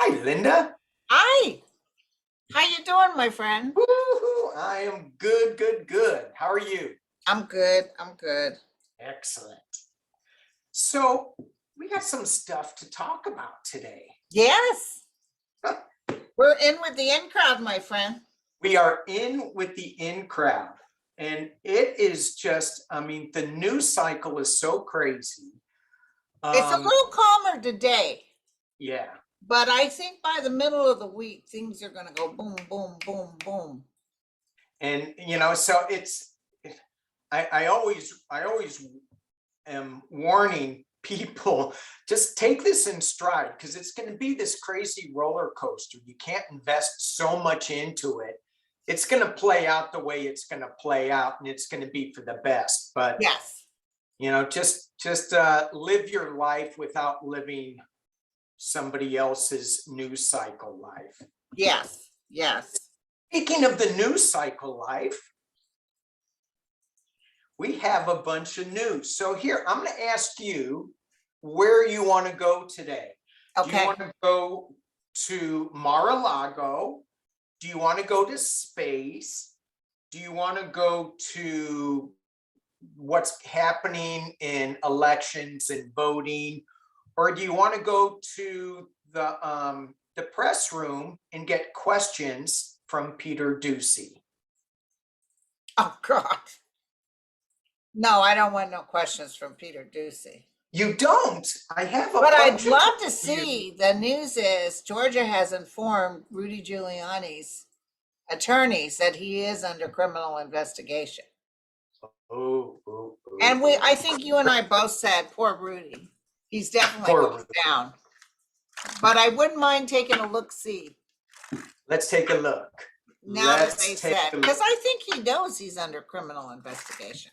Hi, Linda. Hi, how you doing, my friend? Woo-hoo. I am good, good, good. How are you? I'm good. I'm good. Excellent. So we got some stuff to talk about today. Yes, we're in with the in crowd, my friend. We are in with the in crowd, and it is just, the news cycle is so crazy. It's a little calmer today, Yeah. but I think by the middle of the week, things are going to go boom, boom, boom, boom. And so I always am warning people, just take this in stride because it's going to be this crazy roller coaster. You can't invest so much into it. It's going to play out the way it's going to play out, and it's going to be for the best. But Yes, just live your life without living somebody else's news cycle life. yes, yes. Speaking of the news cycle life, we have a bunch of news. So here, I'm going to ask you where you want to go today. Do you Okay. want to go to Mar-a-Lago? Do you want to go to space? Do you want to go to what's happening in elections and voting? Or do you want to go to the press room and get questions from Peter Doocy? Oh, God. No, I don't want no questions from Peter Doocy. You don't. I have a But I'd bunch love of to see. The news is Georgia has informed Rudy Giuliani's attorneys that he is under criminal investigation. Oh, And I think you and I both said, poor Rudy. He's definitely poor going Rudy. down. But I wouldn't mind taking a look-see Let's take a look. now that they Let's take said, a because look. I think he knows he's under criminal investigation.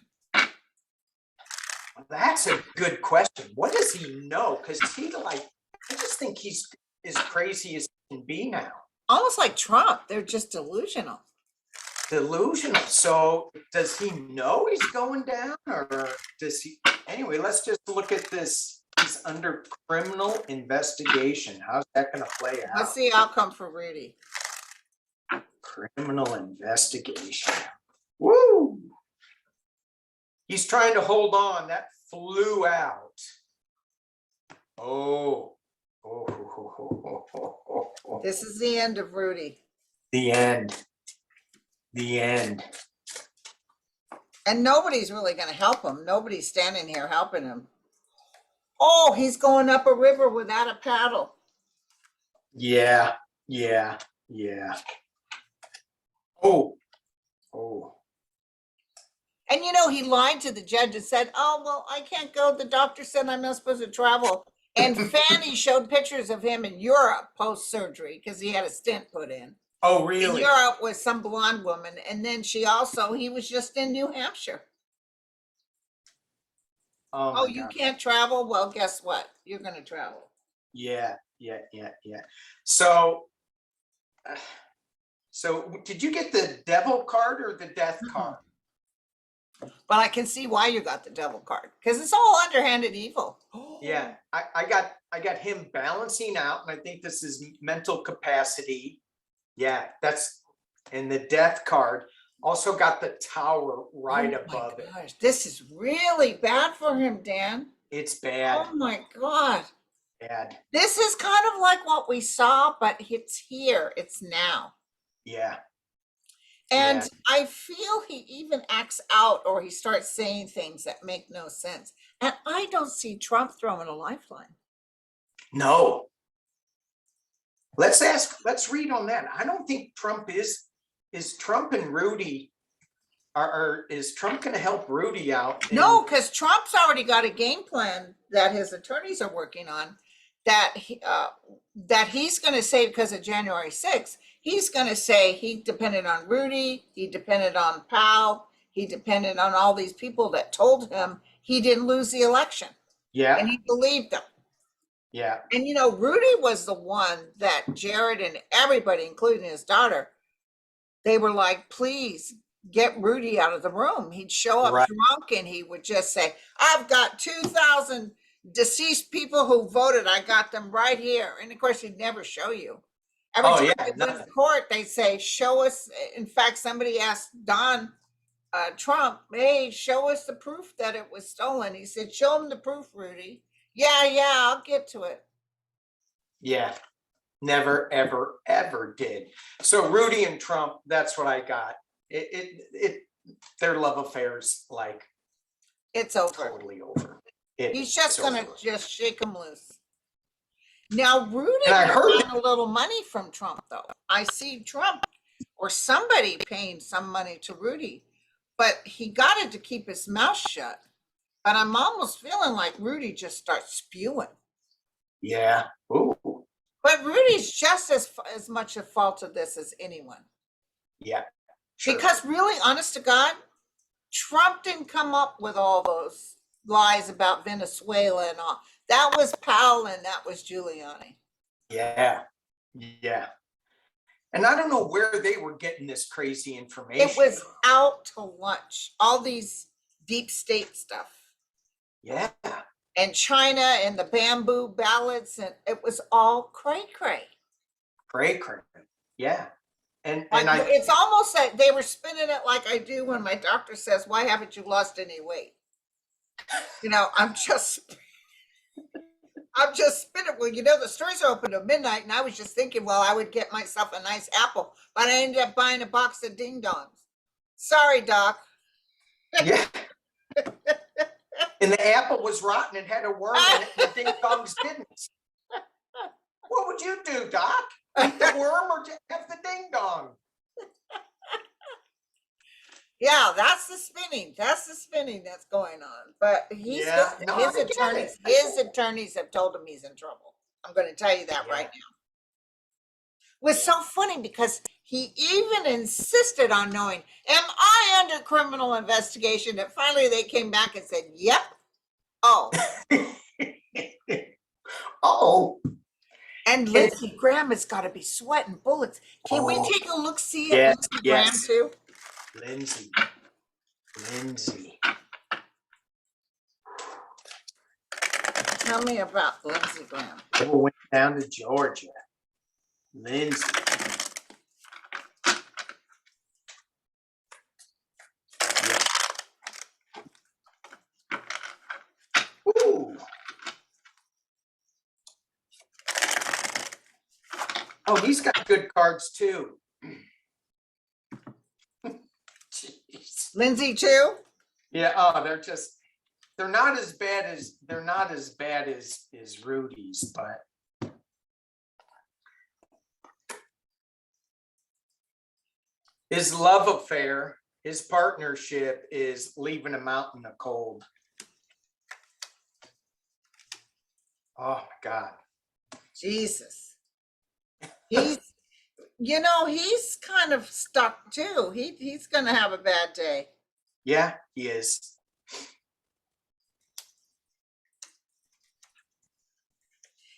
That's a good question. What does he know? Because I just think he's as crazy as he can be now. Almost like Trump. They're just delusional. Delusional. So does he know he's going down, or does he? Anyway, let's just look at this. He's under criminal investigation. How's that going to play out? What's the outcome for Rudy? Criminal investigation. Woo! He's trying to hold on. That flew out. Oh. This is the end of Rudy. The end. The end. And nobody's really going to help him. Nobody's standing here helping him. Oh, he's going up a river without a paddle. Yeah. Oh. And he lied to the judge and said, oh, well, I can't go. The doctor said I'm not supposed to travel. And Fanny showed pictures of him in Europe post-surgery because he had a stent put in. Oh, In really? Europe with some blonde woman. And then he was just in New Hampshire. Oh, you God. can't travel? Well, guess what? You're going to travel. Yeah. So did you get the devil card or the death card? But I can see why you got the devil card, because it's all underhanded evil. Yeah, I got him balancing out, and I think this is mental capacity. Yeah, and the death card also got the tower right above it. Gosh, this is really bad for him, Dan. It's bad. Oh my God. Bad. This is kind of like what we saw, but it's here. It's now. Yeah. And I feel he even acts out, or he starts saying things that make no sense. And I don't see Trump throwing a lifeline. No. Let's read on that. I don't think Trump is Trump and Rudy is Trump going to help Rudy out? No, because Trump's already got a game plan that his attorneys are working on that he's going to say, because of January 6th, he's going to say he depended on Rudy, he depended on Powell, he depended on all these people that told him he didn't lose the election. Yeah. And he believed them. Yeah. And Rudy was the one that Jared and everybody, including his daughter, they were like, please get Rudy out of the room. He'd show up drunk and he would just say, I've got 2,000 deceased people who voted, I got them right here. And of course, he'd never show you. Every Oh, time yeah, they went to nothing. court, they say, show us. In fact, somebody asked Don Trump, hey, show us the proof that it was stolen. He said, show him the proof, Rudy. Yeah, I'll get to it. Yeah, never, ever, ever did. So Rudy and Trump, that's what I got. Their love affair's like It's over. totally over. He's just It's gonna over. just shake him loose. Now, Rudy And I has heard gotten a little money from Trump, though. I see Trump or somebody paying some money to Rudy, but he got it to keep his mouth shut. But I'm almost feeling like Rudy just starts spewing. yeah. Ooh, But Rudy's just as much a fault of this as anyone. yeah. Sure. Because really, honest to God, Trump didn't come up with all those lies about Venezuela and all. That was Powell and that was Giuliani. Yeah. Yeah. And I don't know where they were getting this crazy information. It was out to lunch, all these deep state stuff. Yeah. And China and the bamboo ballots, and it was all cray-cray. Cray. Yeah. And It's almost like they were spinning it like I do when my doctor says, why haven't you lost any weight? I'm just spinning. Well, the stores are open at midnight, and I was just thinking, well, I would get myself a nice apple, but I ended up buying a box of Ding Dongs. Sorry, Doc. yeah. And the apple was rotten and had a worm in it, and the Ding Dongs didn't. What would you do, Doc? Eat the worm or have the ding dong? Yeah, that's the spinning. That's the spinning that's going on. But his attorneys have told him he's in trouble. I'm going to tell you that right now. It was so funny because he even insisted on knowing, am I under criminal investigation? And finally they came back and said, yep. Oh. Oh. And Lindsey Graham has got to be sweating bullets. Can we take a look, see at Lindsey Graham too? Lindsey. Tell me about Lindsey Graham. Oh, went down to Georgia. Lindsey. Ooh. Oh, he's got good cards too. Lindsey too? Yeah. Oh, they're not as bad as Rudy's, but his love affair, his partnership is leaving him out in the cold. Oh my God. Jesus. He's kind of stuck too. He's gonna have a bad day. Yeah, he is.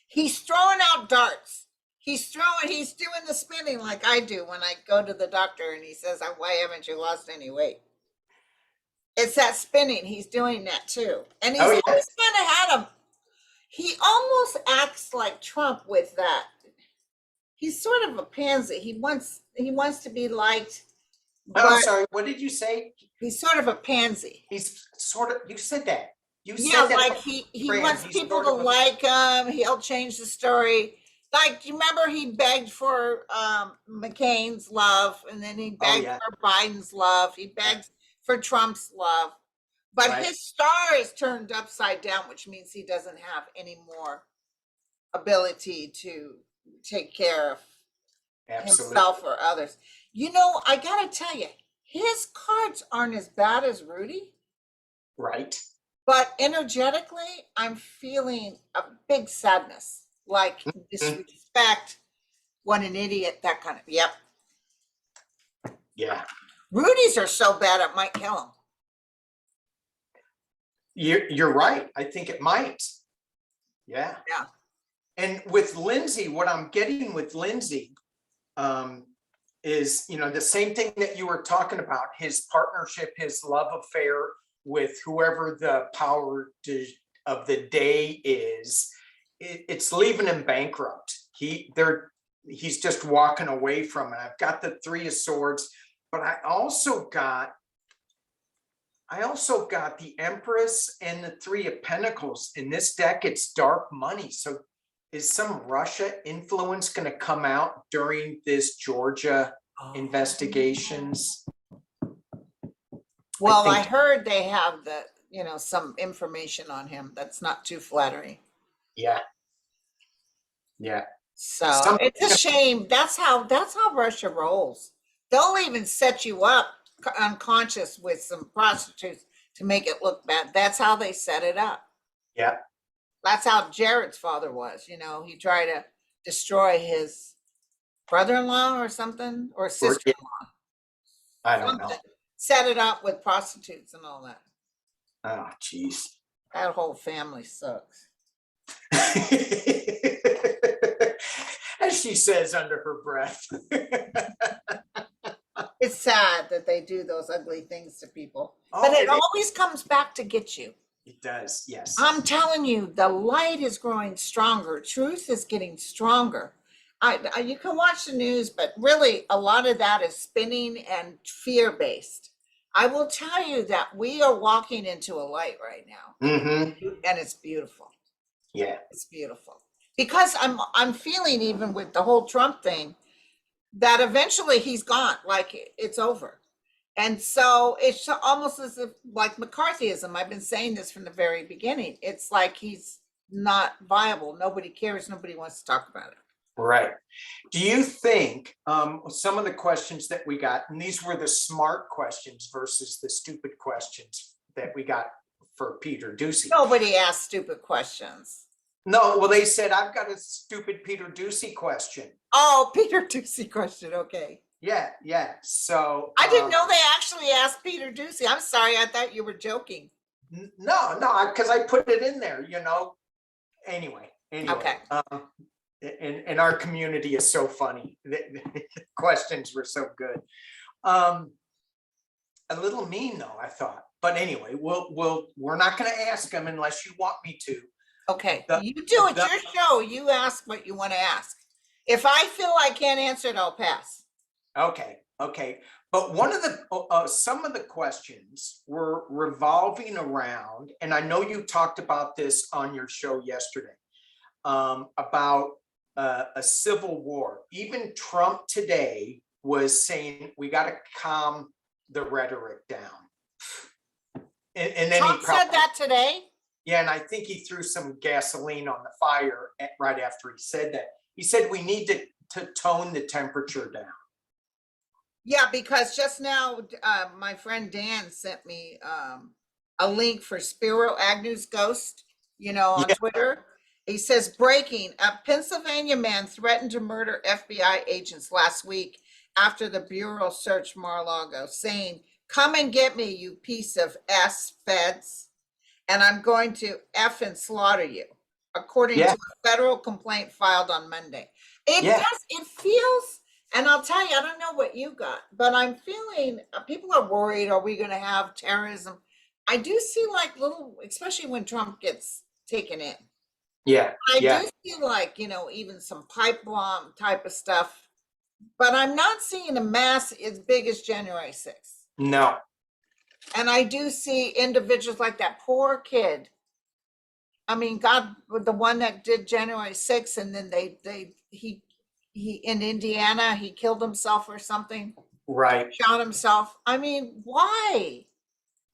He's throwing out darts. He's doing the spinning like I do when I go to the doctor and he says, why haven't you lost any weight? It's that spinning. He's doing that too. And he's always kind of had him. He almost acts like Trump with that. He's sort of a pansy. He wants to be liked. I'm sorry, what did you say? He's sort of a pansy. He's sort of, you said that. You said Yeah, that. like he wants people to like him. He'll change the story. Like, do you remember he begged for McCain's love, and then he begged for Biden's love. He begged for Trump's love. But his star is turned upside down, which means he doesn't have any more ability to take care of himself or others. I gotta tell you, his cards aren't as bad as Rudy. Right. But energetically, I'm feeling a big sadness, like disrespect, what an idiot, that kind of, yep. Yeah. Rudy's are so bad it might kill him. You're right. I think it might. Yeah. Yeah. And with Lindsey, what I'm getting with Lindsey is, the same thing that you were talking about, his partnership, his love affair with whoever the power of the day is it's leaving him bankrupt. He's just walking away from it. I've got the Three of Swords, but I also got the Empress and the Three of Pentacles. In this deck, it's dark money. So is some Russia influence going to come out during this Georgia investigations? Well, I heard they have some information on him that's not too flattering. Yeah. Yeah. So it's a shame. That's how Russia rolls. They'll even set you up unconscious with some prostitutes to make it look bad. That's how they set it up. Yeah. That's how Jared's father was. He tried to destroy his brother-in-law or something, or sister-in-law. I don't know. Set it up with prostitutes and all that. Oh, jeez. That whole family sucks. As she says under her breath. It's sad that they do those ugly things to people, but it always comes back to get you. It does, yes. I'm telling you, the light is growing stronger. Truth is getting stronger. You can watch the news, but really a lot of that is spinning and fear-based. I will tell you that we are walking into a light right now, and it's beautiful. Yeah, it's beautiful, because I'm feeling, even with the whole Trump thing, that eventually he's gone, like it's over. And so it's almost as if, like McCarthyism, I've been saying this from the very beginning, it's like he's not viable. Nobody cares. Nobody wants to talk about it. Right. Do you think some of the questions that we got, and these were the smart questions versus the stupid questions that we got for Peter Doocy? Nobody asked stupid questions. No, well, they said, I've got a stupid Peter Doocy question. Oh, Peter Doocy question. Okay. Yeah. So I didn't know they actually asked Peter Doocy. I'm sorry. I thought you were joking. No, because I put it in there, Anyway. Okay. And our community is so funny. The questions were so good. A little mean though, I thought. But anyway, we're not going to ask them unless you want me to. Okay, you do it. Your show. You ask what you want to ask. If I feel I can't answer it, I'll pass. Okay. But one of the some of the questions were revolving around, and I know you talked about this on your show yesterday, about a civil war. Even Trump today was saying we got to calm the rhetoric down. And then Trump said that today? Yeah, and I think he threw some gasoline on the fire right after he said that. He said we need to tone the temperature down. Yeah, because just now, my friend Dan sent me a link for Spiro Agnew's ghost, on Twitter. He says, breaking, a Pennsylvania man threatened to murder FBI agents last week after the Bureau searched Mar-a-Lago, saying, come and get me, you piece of S feds, and I'm going to F and slaughter you, according to a federal complaint filed on Monday. It feels, and I'll tell you, I don't know what you got, but I'm feeling people are worried, are we going to have terrorism? I do see like little, especially when Trump gets taken in. Yeah. I do feel like, even some pipe bomb type of stuff, but I'm not seeing a mass as big as January 6th. No. And I do see individuals like that poor kid. I mean, God, the one that did January 6th, and then he in Indiana, he killed himself or something. Right. Shot himself. I mean, why?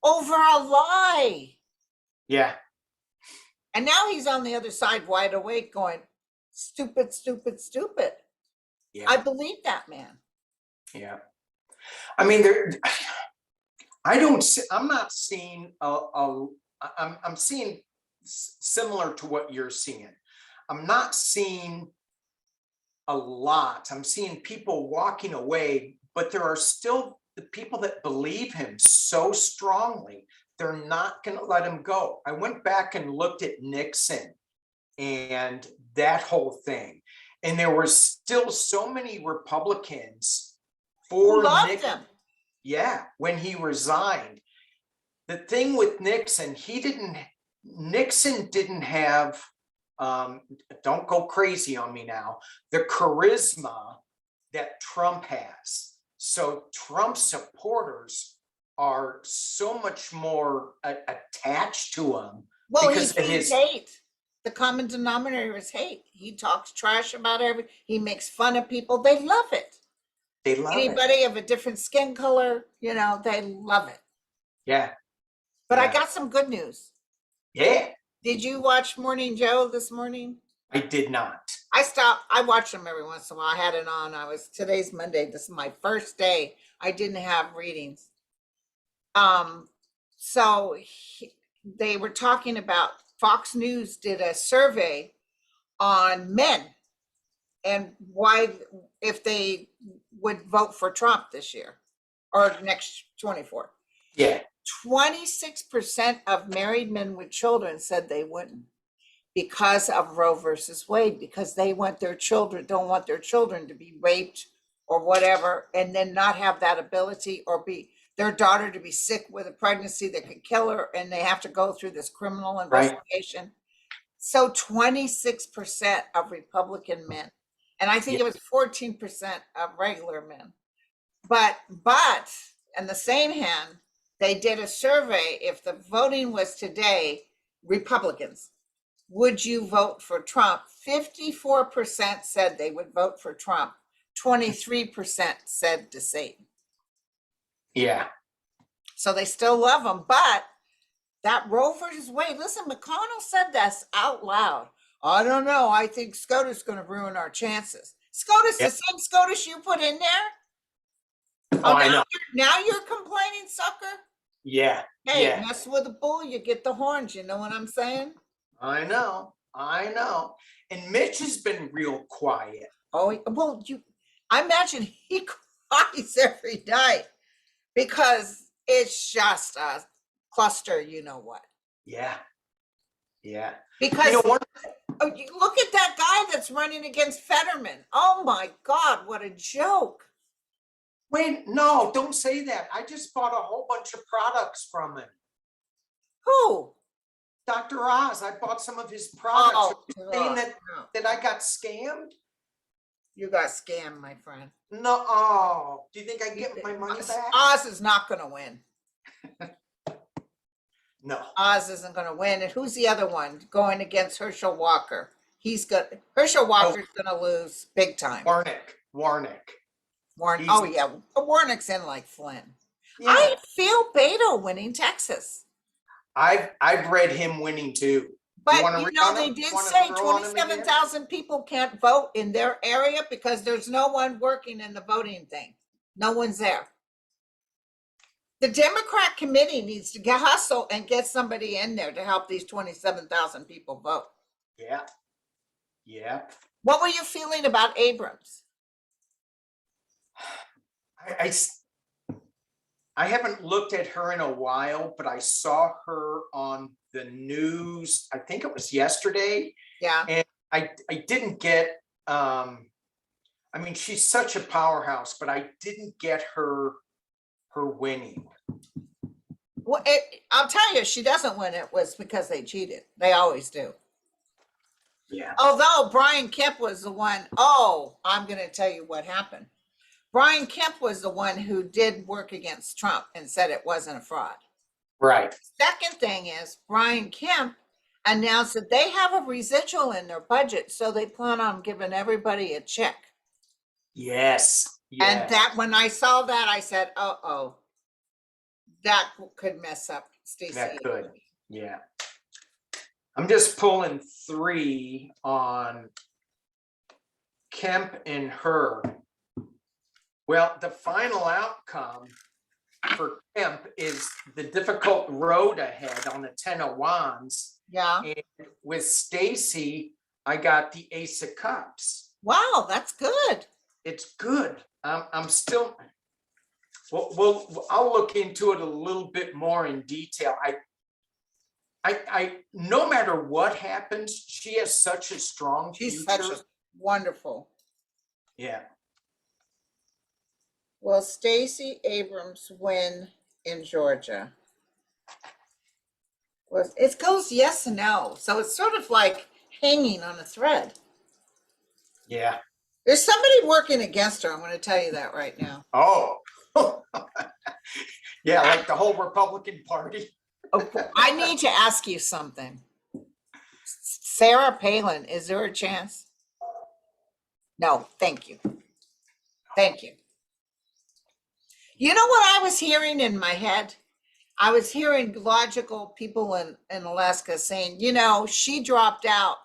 Over a lie. Yeah. And now he's on the other side, wide awake, going, stupid, stupid, stupid. Yeah. I believe that, man. Yeah. I mean, I'm not seeing I'm seeing similar to what you're seeing. I'm not seeing a lot. I'm seeing people walking away, but there are still the people that believe him so strongly. They're not going to let him go. I went back and looked at Nixon and that whole thing. And there were still so many Republicans for Nixon. Yeah, when he resigned. The thing with Nixon, he didn't Nixon didn't have, don't go crazy on me now, the charisma that Trump has. So Trump supporters are so much more attached to him Well, because of he's his, hate. The common denominator is hate. He talks trash about everything. He makes fun of people. They love it. they love it. Anybody of a different skin color, they love it. Yeah. But I Yeah. got some good news. Yeah. Did you watch Morning Joe this morning? I did not. I watch them every once in a while. I had it on. Today's Monday. This is my first day. I didn't have readings. So they were talking about Fox News did a survey on men and why, if they would vote for Trump this year or next 24. Yeah. 26% of married men with children said they wouldn't because of Roe versus Wade, because they want their children, don't want their children to be raped or whatever, and then not have that ability, or be their daughter to be sick with a pregnancy that could kill her, and they have to go through this criminal investigation. Right. So 26% of Republican men, and I think it was 14% of regular men. But in the same hand, they did a survey. If the voting was today, Republicans, would you vote for Trump? 54% said they would vote for Trump. 23% said to Satan. Yeah. So they still love him, but that Roe versus Wade, listen, McConnell said this out loud. I don't know. I think SCOTUS is going to ruin our chances. SCOTUS, the same SCOTUS you put in there? Oh, I know. Now you're complaining, sucker? Yeah. Hey, mess with a bull, you get the horns. You know what I'm saying? I know. And Mitch has been real quiet. Oh, well, I imagine he cries every night because it's just a cluster, you know what? Yeah. Because look at that guy that's running against Fetterman. Oh my God, what a joke. Wait, no, don't say that. I just bought a whole bunch of products from him. Who? Dr. Oz. I bought some of his products. Oh, saying that I got scammed? You got scammed, my friend. No. Oh, do you think I can get my money back? Oz is not going to win. No. Oz isn't going to win. And who's the other one going against Herschel Walker? Herschel Walker's going to lose big time. Warnock. Oh yeah, Warnock's in like Flynn. Yeah. I feel Beto winning Texas. I've read him winning too. But they did say 27,000 people can't vote in their area because there's no one working in the voting thing. No one's there. The Democrat committee needs to hustle and get somebody in there to help these 27,000 people vote. Yeah. What were you feeling about Abrams? I haven't looked at her in a while, but I saw her on the news. I think it was yesterday. Yeah. And I didn't get, she's such a powerhouse, but I didn't get her winning. Well, I'll tell you, she doesn't win it was because they cheated. They always do. Yeah. Although Brian Kemp was the one, I'm going to tell you what happened. Brian Kemp was the one who did work against Trump and said it wasn't a fraud. Right. Second thing is Brian Kemp announced that they have a residual in their budget, so they plan on giving everybody a check. Yes. And that when I saw that, I said, that could mess up Stacey. That could. Yeah. I'm just pulling 3 on Kemp and her. Well, the final outcome for Kemp is the difficult road ahead on the 10 of Wands. Yeah. And with Stacey, I got the Ace of Cups. Wow, that's good. It's good. I'm still. Well, I'll look into it a little bit more in detail. I no matter what happens, she has such a strong future. She's such a wonderful. Yeah. Will Stacey Abrams win in Georgia? was, it goes yes and no. So it's sort of like hanging on a thread. Yeah. There's somebody working against her. I'm going to tell you that right now. Oh. Yeah, like the whole Republican Party. Oh, I need to ask you something. Sarah Palin, is there a chance? No, thank you. Thank you. You know what I was hearing in my head? I was hearing logical people in Alaska saying, you know, she dropped out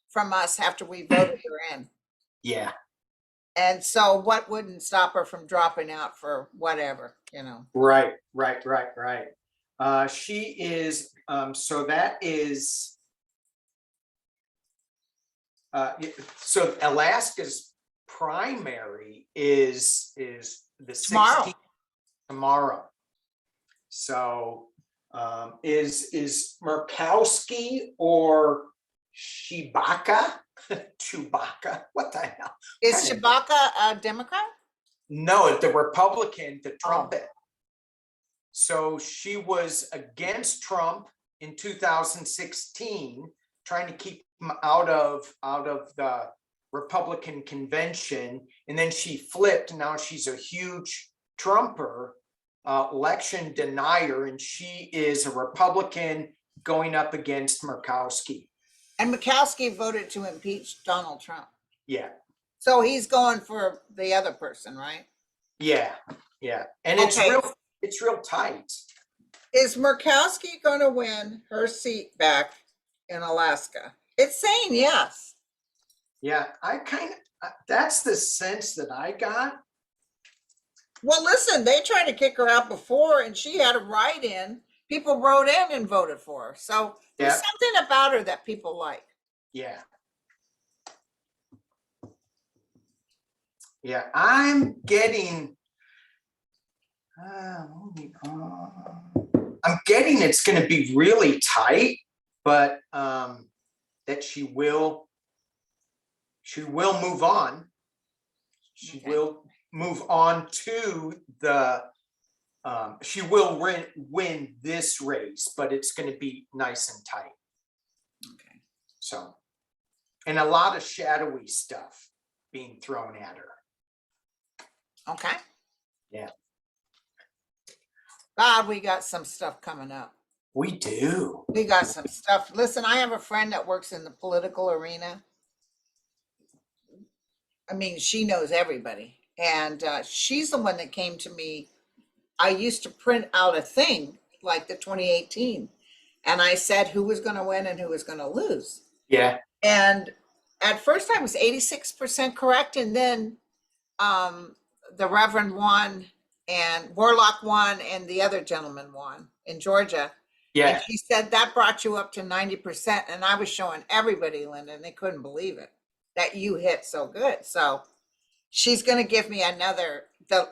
from us after we voted her in. Yeah. And so what wouldn't stop her from dropping out for whatever, you know? Right. She is, so that is, so Alaska's primary is the Tomorrow. 16th tomorrow. So is Murkowski or Shibaka? Chewbacca? What the hell? Is Kind of- Shabaka a Democrat? No, the Republican, the Oh. trumpet. So she was against Trump in 2016, trying to keep him out of the Republican convention, and then she flipped. Now she's a huge Trumper, election denier, and she is a Republican going up against Murkowski. And Murkowski voted to impeach Donald Trump. Yeah, So he's going for the other person, right? yeah, and Okay. it's real tight. Is Murkowski going to win her seat back in Alaska? It's saying yes. Yeah, I kind of, that's the sense that I got. Well, listen, they tried to kick her out before and she had a write-in. People wrote in and voted for her. So there's Yeah. something about her that people like. Yeah. Yeah, I'm getting, I'm getting it's going to be really tight, but that she will move on. She Okay. will move on to the, she will win this race, but it's going to be nice and tight. Okay. So, and a lot of shadowy stuff being thrown at her. Okay. Yeah. God, we got some stuff coming up. We do. We got some stuff. Listen, I have a friend that works in the political arena. I mean, she knows everybody. And she's the one that came to me. I used to print out a thing like the 2018. And I said who was going to win and who was going to lose. Yeah. And at first I was 86% correct. And then the Reverend won and Warlock won and the other gentleman won in Georgia. Yeah. And she said that brought you up to 90%. And I was showing everybody, Linda, and they couldn't believe it that you hit so good. So she's going to give me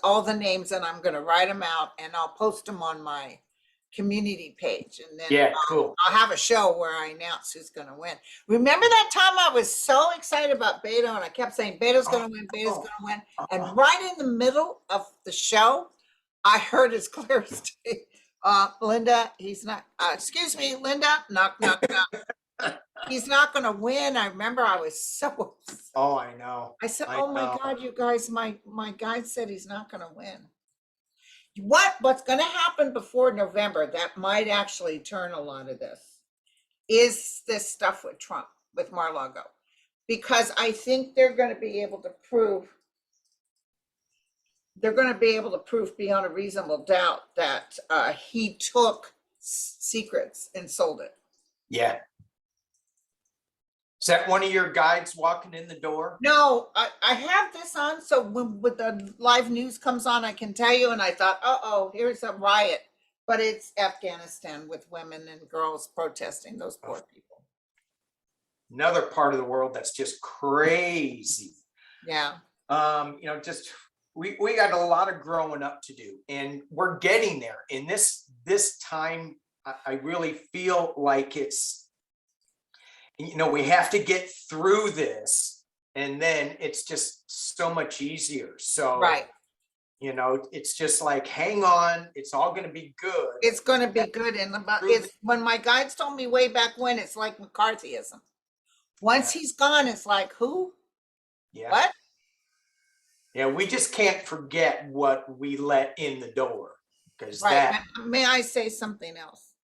all the names and I'm going to write them out and I'll post them on my community page. And then Yeah, cool. I'll have a show where I announce who's going to win. Remember that time I was so excited about Beto and I kept saying Beto's going to win, Beto's going to win. And right in the middle of the show, I heard as clear as day, Linda, he's not, excuse me, Linda, knock, knock, knock. He's not going to win. I remember I was so upset. Oh, I know. I said, I oh my know. God, you guys, my guide said he's not going to win. What's going to happen before November that might actually turn a lot of this is this stuff with Trump, with Mar-a-Lago, because I think they're going to be able to prove beyond a reasonable doubt that he took secrets and sold it. Yeah. Is that one of your guides walking in the door? No, I have this on, so when the live news comes on, I can tell you. And I thought, oh, here's a riot, but it's Afghanistan with women and girls protesting. Those poor people. Another part of the world that's just crazy. Yeah. Just we got a lot of growing up to do, and we're getting there. In this time, I really feel like it's. We have to get through this and then it's just so much easier. So right. It's just like, hang on, it's all going to be good. It's going to be good. And it's when my guides told me way back when, it's like McCarthyism. Once he's gone, it's like, who? Yeah. What? Yeah, we just can't forget what we let in the door, because Right. May I say something else?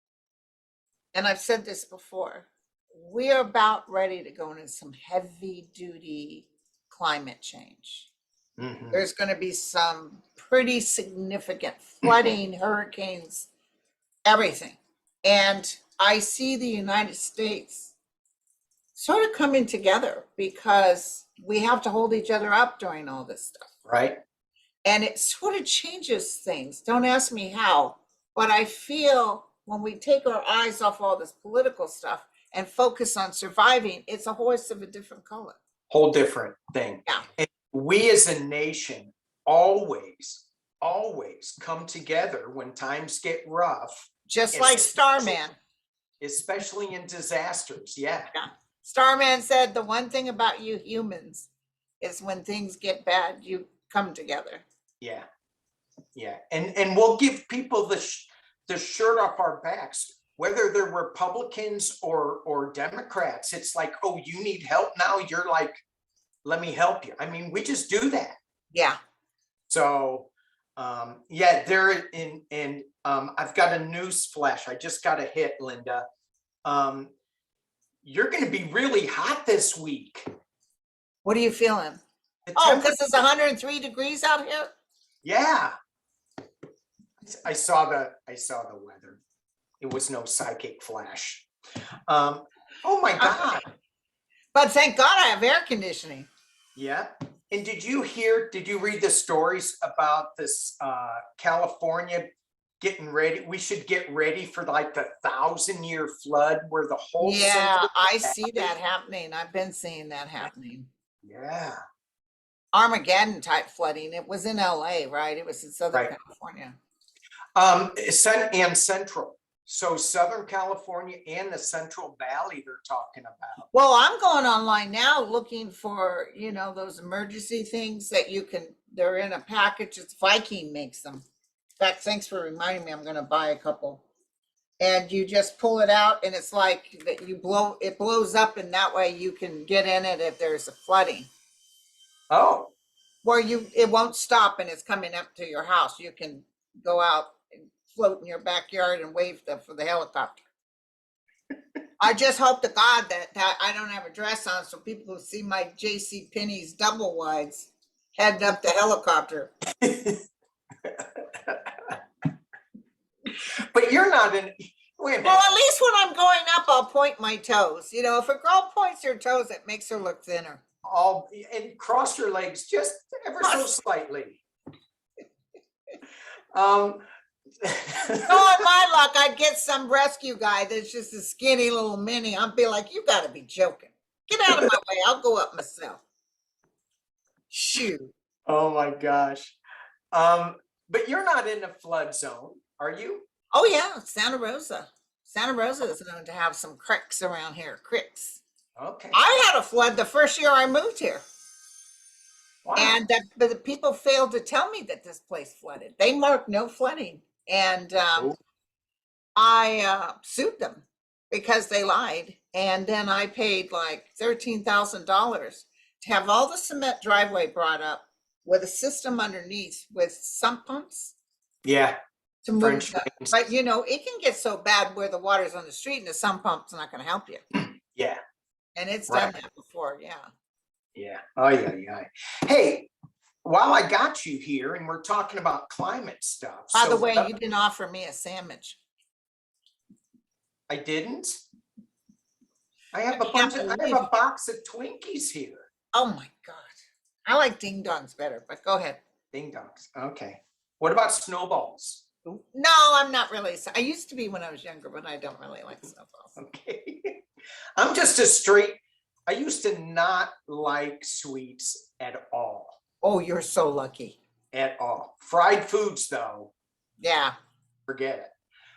And I've said this before. We are about ready to go into some heavy duty climate change. Mhm. There's going to be some pretty significant flooding, hurricanes, everything. And I see the United States sort of coming together because we have to hold each other up during all this stuff. Right. And it sort of changes things. Don't ask me how, but I feel when we take our eyes off all this political stuff and focus on surviving, it's a horse of a different color. Whole different thing. Yeah. And we as a nation always come together when times get rough. Just like Starman. Especially in disasters. Yeah. Starman said the one thing about you humans is when things get bad, you come together. Yeah. Yeah. And we'll give people the shirt off our backs, whether they're Republicans or Democrats. It's like, oh, you need help now. You're like, let me help you. I mean, we just do that. Yeah. So, yeah, I've got a news flash. I just got a hit, Linda. You're going to be really hot this week. What are you feeling? Oh, because it's 103 degrees out here? Yeah. I saw the weather. It was no psychic flash. Oh my God. But thank God I have air conditioning. Yeah. And did you read the stories about this California getting ready? We should get ready for like the 1,000-year flood where the whole I see that happening. I've been seeing that happening. Yeah. Armageddon type flooding. It was in LA, right? It was in Southern California. And Central. So Southern California and the Central Valley they're talking about. Well, I'm going online now looking for, those emergency things that they're in a package. It's Viking makes them. In fact, thanks for reminding me. I'm going to buy a couple. And you just pull it out and it's like that it blows up and that way you can get in it if there's a flooding. Oh. Where it won't stop and it's coming up to your house. You can go out and float in your backyard and wave for the helicopter. I just hope to God that I don't have a dress on so people who see my J.C. Penney's double wides heading up the helicopter. But you're not in. Wait a minute. Well, at least when I'm going up, I'll point my toes. If a girl points her toes, it makes her look thinner. And cross your legs just ever so slightly. On my luck, I'd get some rescue guy that's just a skinny little mini. I'd be like, you got to be joking. Get out of my way. I'll go up myself. Shoot. Oh my gosh. But you're not in a flood zone, are you? Oh yeah, Santa Rosa. Santa Rosa is known to have some creeks around here. Creeks. Okay. I had a flood the first year I moved here. Wow. And but the people failed to tell me that this place flooded. They marked no flooding. And I sued them because they lied. And then I paid like $13,000 to have all the cement driveway brought up with a system underneath with sump pumps. Yeah. To move but it can get so bad where the water's on the street and the sump pump's not going to help you. Yeah. And it's done that before. Yeah. Yeah. Oh yeah. Yeah. Hey, while I got you here and we're talking about climate stuff. By the way, you didn't offer me a sandwich. I didn't. I have a box of Twinkies here. Oh my God. I like ding dongs better, but go ahead. Ding dongs. Okay. What about snowballs? No, I'm not really. I used to be when I was younger, but I don't really like snowballs. Okay. I'm just I used to not like sweets at all. Oh, you're so lucky. At all. Fried foods, though. Yeah. Forget it.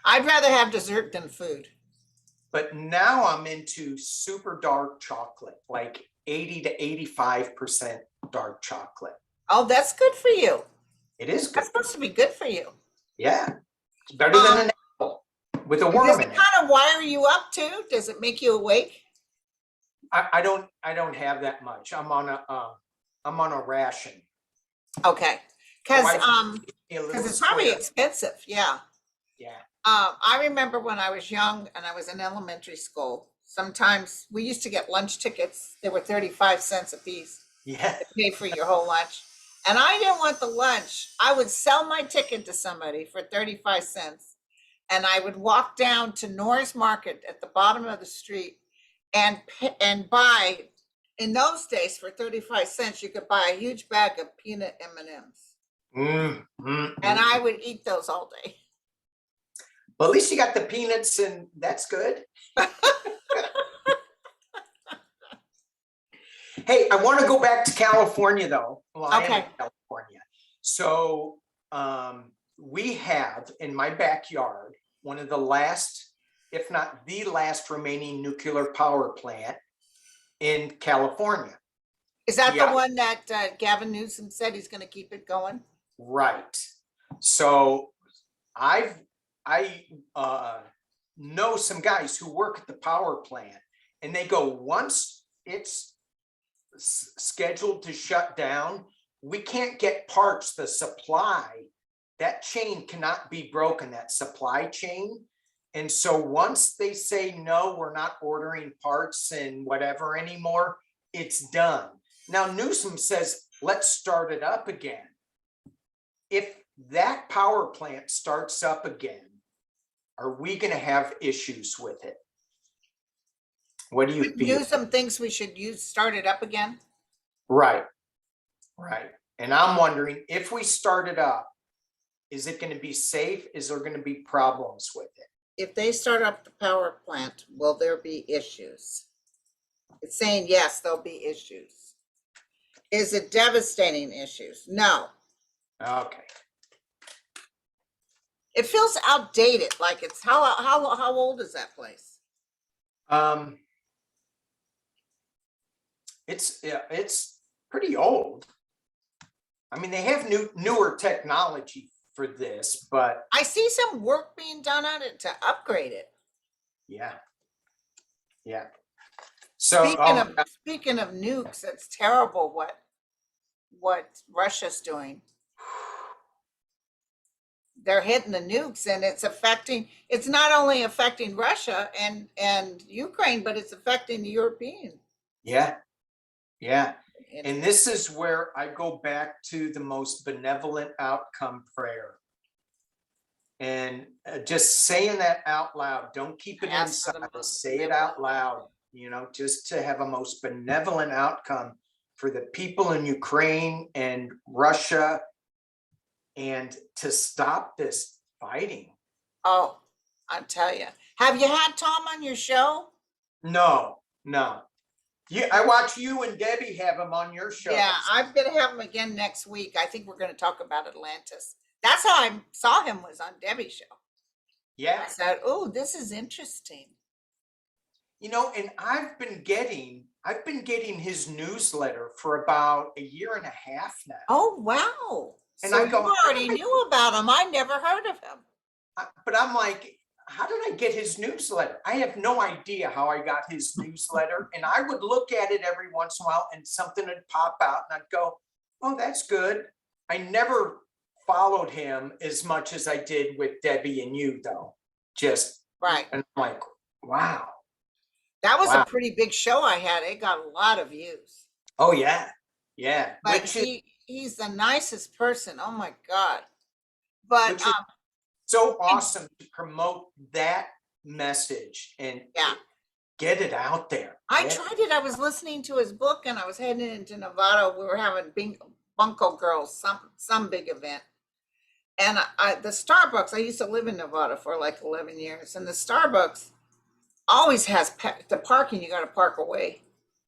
I'd rather have dessert than food. But now I'm into super dark chocolate, like 80 to 85% dark chocolate. Oh, that's good for you. It is good. That's supposed to be good for you. Yeah, it's better than an apple with a Does worm it in it. kind of wire you up too? Does it make you awake? I don't have that much. I'm on a ration. Okay, My because wife gave me a little it's probably square. expensive. Yeah. Yeah. I remember when I was young and I was in elementary school, sometimes we used to get lunch tickets. They were 35 cents a piece Yeah. to pay for your whole lunch. And I didn't want the lunch. I would sell my ticket to somebody for 35 cents. And I would walk down to Norris Market at the bottom of the street and buy, in those days for 35 cents, you could buy a huge bag of peanut M&Ms. And I would eat those all day. Well, at least you got the peanuts, and that's good. Hey, I want to go back to California, though. Well, I am in Okay. California. So we have in my backyard one of the last, if not the last remaining nuclear power plant in California. Is that Yeah. the one that Gavin Newsom said he's going to keep it going? Right. So I know some guys who work at the power plant, and they go, once it's scheduled to shut down, we can't get parts. The supply, that chain cannot be broken, that supply chain. And so once they say, no, we're not ordering parts and whatever anymore, it's done. Now Newsom says, let's start it up again. If that power plant starts up again, are we going to have issues with it? What do you feel? Newsom thinks we should start it up again. Right. Right. And I'm wondering, if we start it up, is it going to be safe? Is there going to be problems with it? If they start up the power plant, will there be issues? It's saying yes, there'll be issues. Is it devastating issues? No. Okay. It feels outdated. Like it's how old is that place? It's pretty old. I mean, they have newer technology for this, but I see some work being done on it to upgrade it. yeah. Yeah. So Speaking of nukes, it's terrible what Russia's doing. They're hitting the nukes, and it's not only affecting Russia and Ukraine, but it's affecting the European. yeah. Yeah. And this is where I go back to the most benevolent outcome prayer. And just saying that out loud, don't keep it inside, say it out loud, just to have a most benevolent outcome for the people in Ukraine and Russia, and to stop this fighting. Oh, I tell you. Have you had Tom on your show? No. Yeah, I watch you and Debbie have him on your show. Yeah, I'm going to have him again next week. I think we're going to talk about Atlantis. That's how I saw him, was on Debbie's show. Yeah. I said, oh, this is interesting. And I've been getting his newsletter for about a year and a half now. Oh, wow. And so I go, you already knew about him. I never heard of him. But I'm like, how did I get his newsletter? I have no idea how I got his newsletter. And I would look at it every once in a while and something would pop out and I'd go, oh, that's good. I never followed him as much as I did with Debbie and you, though. Just right. And I'm like, wow. That was a pretty big show I had. It got a lot of views. Oh, yeah. Yeah. But he's the nicest person. Oh, my God. But so awesome to promote that message and get it out there. I tried it. I was listening to his book and I was heading into Nevada. We were having Bunko Girls, some big event. And the Starbucks, I used to live in Nevada for like 11 years. And the Starbucks always has the parking, you got to park away.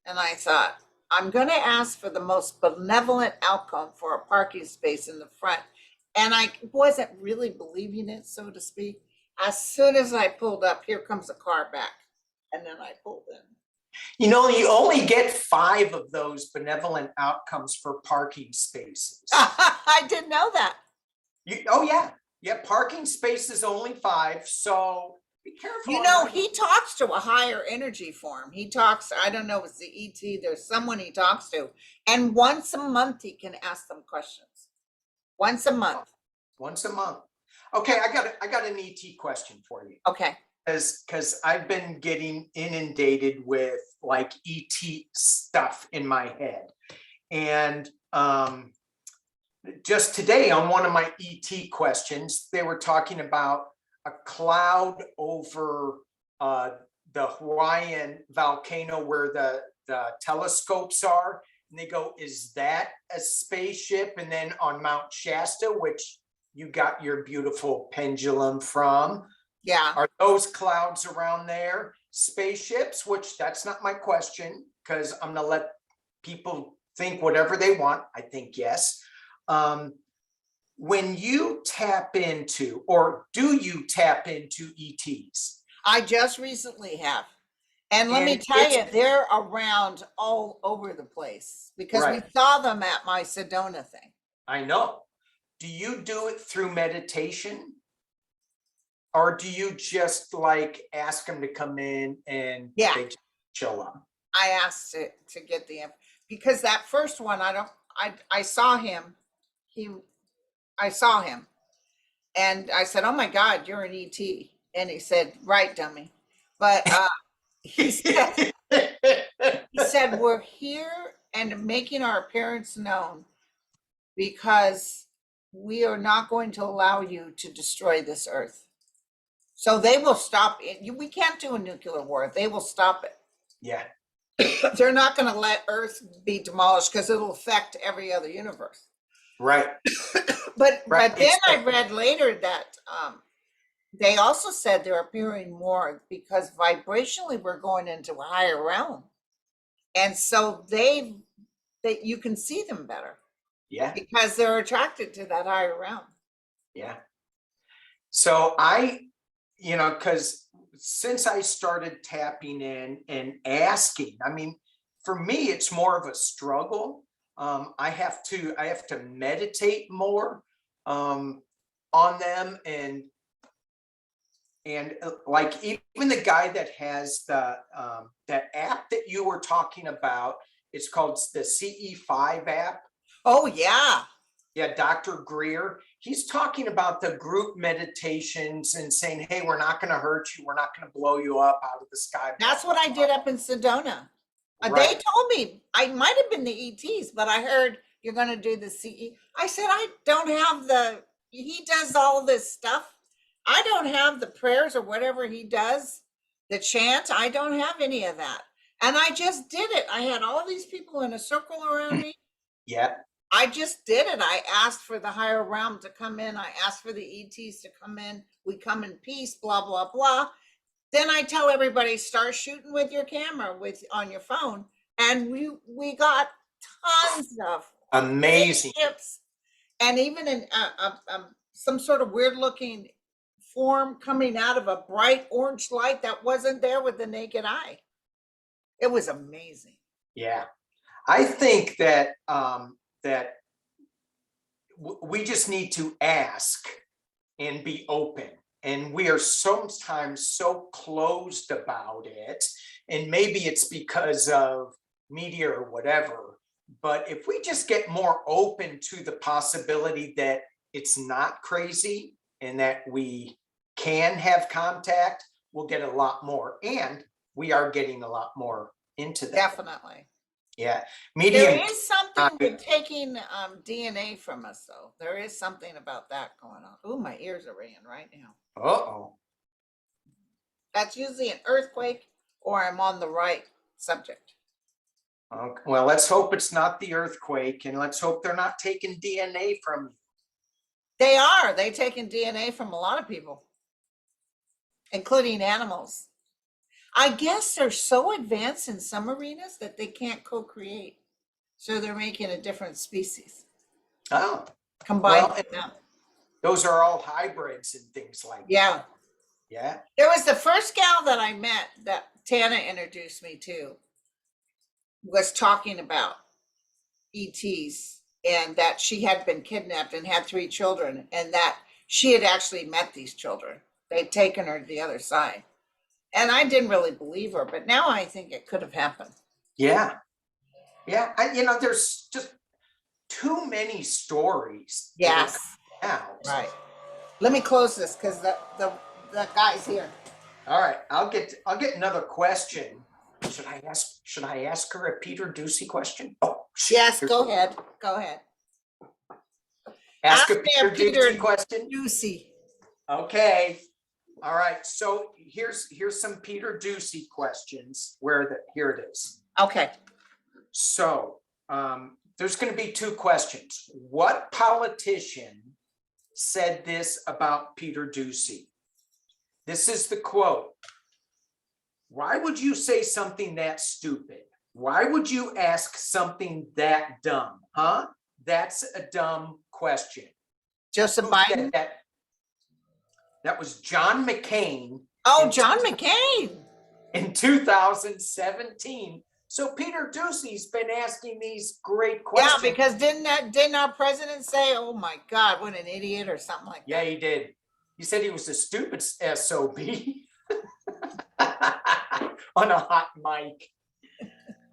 And I thought, I'm going to ask for the most benevolent outcome for a parking space in the front. And I wasn't really believing it, so to speak. As soon as I pulled up, here comes a car back. And then I pulled in. You know, you only get 5 of those benevolent outcomes for parking spaces. I didn't know that. Oh, yeah. Yeah, parking spaces only 5. So be careful. You know, he talks to a higher energy form. He talks, I don't know, it's the ET, there's someone he talks to. And once a month, he can ask them questions. Once a month. Once a month. Okay, I got an ET question for you. Okay. Because I've been getting inundated with like ET stuff in my head. And just today on one of my ET questions, they were talking about a cloud over the Hawaiian volcano where the telescopes are. And they go, is that a spaceship? And then on Mount Shasta, which you got your beautiful pendulum from, Yeah. are those clouds around there spaceships? Which that's not my question, because I'm gonna let people think whatever they want. I think yes. When you tap into, or do you tap into ETs? I just recently have. And let me And tell you, they're around all over the place because we Right. saw them at my Sedona thing. I know. Do you do it through meditation? Or do you just like ask them to come in and Yeah. they just show up? I asked to get the because that first one I saw him. I saw him and I said, "Oh my God, you're an ET." And he said, "Right, dummy." But he said we're here and making our appearance known because we are not going to allow you to destroy this earth. So they will stop it. We can't do a nuclear war. They will stop it. Yeah. They're not going to let Earth be demolished because it'll affect every other universe. Right. But Right. but then I read later that they also said they're appearing more because vibrationally we're going into a higher realm, and so that you can see them better. Yeah. Because they're attracted to that higher realm. Yeah. So because since I started tapping in and asking, I mean, for me, it's more of a struggle. I have to meditate more on them, and like even the guy that has that app that you were talking about, it's called the CE5 app. Oh yeah. Yeah, Dr. Greer, he's talking about the group meditations and saying, hey, we're not going to hurt you. We're not going to blow you up out of the sky. That's what I did up in Sedona. They Right. told me I might have been the ETs, but I heard you're going to do the CE. I said, I don't have he does all this stuff. I don't have the prayers or whatever he does, the chant. I don't have any of that. And I just did it. I had all these people in a circle around me. Yeah. I just did it. I asked for the higher realm to come in. I asked for the ETs to come in. We come in peace, blah, blah, blah. Then I tell everybody, start shooting with your camera on your phone. And we got tons of Amazing ships, and even in some sort of weird looking form coming out of a bright orange light that wasn't there with the naked eye. It was amazing. Yeah. I think that we just need to ask and be open. And we are sometimes so closed about it. And maybe it's because of media or whatever. But if we just get more open to the possibility that it's not crazy and that we can have contact, we'll get a lot more. And we are getting a lot more into that. Definitely. Yeah. There is something with taking DNA from us, though. There is something about that going on. Oh, my ears are ringing right now. Uh-oh. That's usually an earthquake or I'm on the right subject. Okay. Well, let's hope it's not the earthquake, and let's hope they're not taking DNA from you. They are. They're taking DNA from a lot of people, including animals. I guess they're so advanced in some arenas that they can't co-create. So they're making a different species. Oh. Combined with them. Those are all hybrids and things like that. Yeah. Yeah. There was the first gal that I met that Tana introduced me to. was talking about ETs and that she had been kidnapped and had 3 children and that she had actually met these children. They'd taken her to the other side. And I didn't really believe her, but now I think it could have happened. Yeah. Yeah. There's just too many stories. Yes. Out. Right. Let me close this because the guy's here. All right. I'll get another question. Should I ask her a Peter Ducey question? Oh, yes, go ahead. Go ahead. Ask a Peter Ducey question. Ducey. Okay. All right. So here's some Peter Ducey questions. Here it is. Okay. So there's going to be 2 questions. What politician said this about Peter Ducey? This is the quote. Why would you say something that stupid? Why would you ask something that dumb? Huh? That's a dumb question. Joseph Biden? That was John McCain. Oh, John McCain. In 2017. So Peter Ducey's been asking these great questions. Yeah, because didn't our president say, "Oh my God, what an idiot" or something like that? Yeah, he did. He said he was a stupid SOB on a hot mic.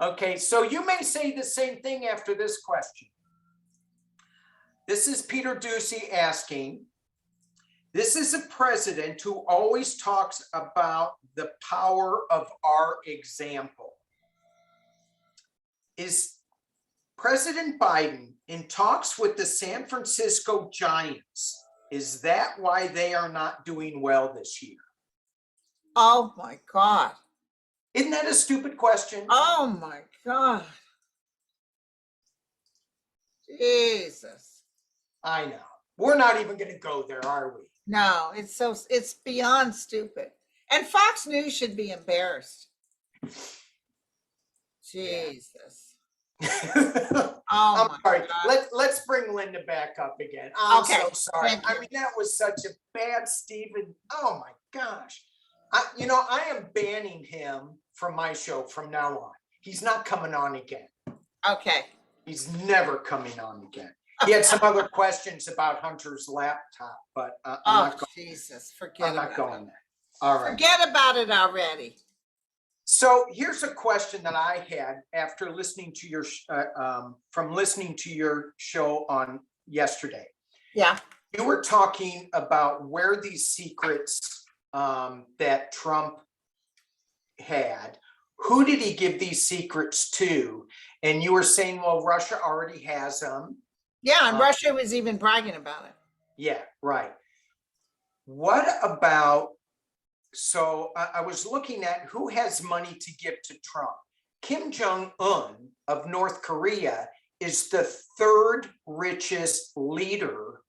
Okay, so you may say the same thing after this question. This is Peter Ducey asking, this is a president who always talks about the power of our example. Is President Biden in talks with the San Francisco Giants? Is that why they are not doing well this year? Oh my God. Isn't that a stupid question? Oh my God. Jesus. I know. We're not even going to go there, are we? No, it's beyond stupid. And Fox News should be embarrassed. Jesus. Oh, I'm sorry. Let's bring Linda back up again. I'm so sorry. I mean, that was such a bad Stephen. Oh my gosh. I am banning him from my show from now on. He's not coming on again. Okay. He's never coming on again. He had some other questions about Hunter's laptop, but I'm not going. Jesus, forget about it. I'm not going there. All right. Forget about it already. So here's a question that I had after listening to your show on yesterday. Yeah. You were talking about where these secrets that Trump had, who did he give these secrets to? And you were saying, well, Russia already has them. Yeah, and Russia was even bragging about it. Yeah, right. What about, so I was looking at who has money to give to Trump. Kim Jong-un of North Korea is the 3rd richest leader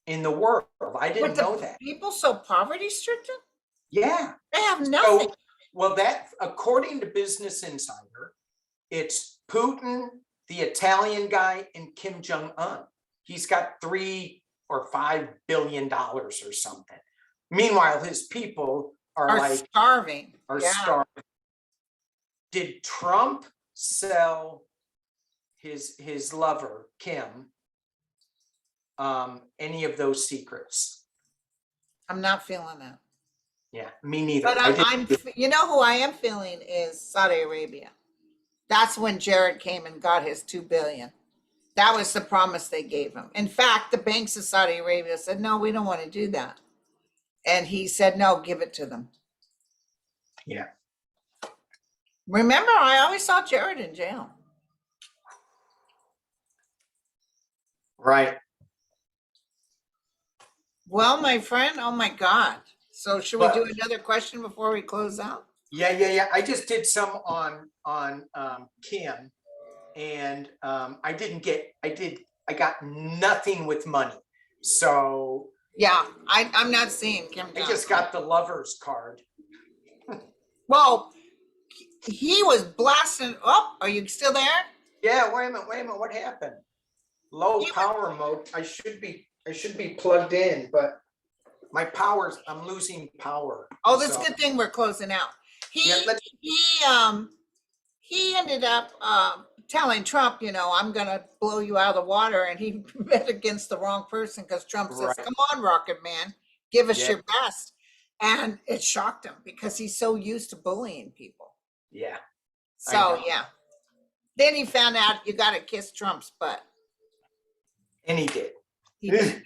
in the world. I didn't know that. People so poverty stricken? Yeah. They have nothing. So, well, that, according to Business Insider, it's Putin, the Italian guy, and Kim Jong-un. He's got $3 or $5 billion or something. Meanwhile, his people are starving. Starving. Did Trump sell his lover, Kim, any of those secrets? I'm not feeling that. Yeah, me neither. But you know who I am feeling is Saudi Arabia. That's when Jared came and got his $2 billion. That was the promise they gave him. In fact, the banks of Saudi Arabia said, no, we don't want to do that. And he said, no, give it to them. Yeah. Remember, I always saw Jared in jail. Right. Well, my friend, oh my God. So should we do another question before we close out? Yeah. I just did some on Kim, and I got nothing with money. So yeah, I'm not seeing Kim. I just got the lover's card. Well, he was blasting. Oh, are you still there? Yeah, wait a minute. What happened? Low power mode. I should be plugged in, but I'm losing power. Oh, that's a good thing we're closing out. He he ended up telling Trump, I'm gonna blow you out of the water, and he bet against the wrong person because Trump says, Right. "Come on, Rocket Man, give us Yeah. your best," and it shocked him because he's so used to bullying people. Yeah. I So know. yeah, then he found out you got to kiss Trump's butt. And he did. He did.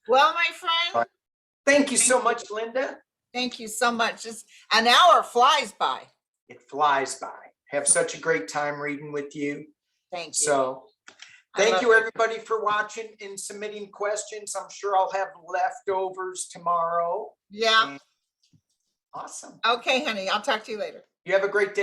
Well, my friend, Thank you so much, Linda. thank you so much. Just an hour flies by. It flies by. Have such a great time reading with you. Thank you. So thank you, everybody, for watching and submitting questions. I'm sure I'll have leftovers tomorrow. Yeah. And awesome. Okay, honey. I'll talk to you later. You have a great day.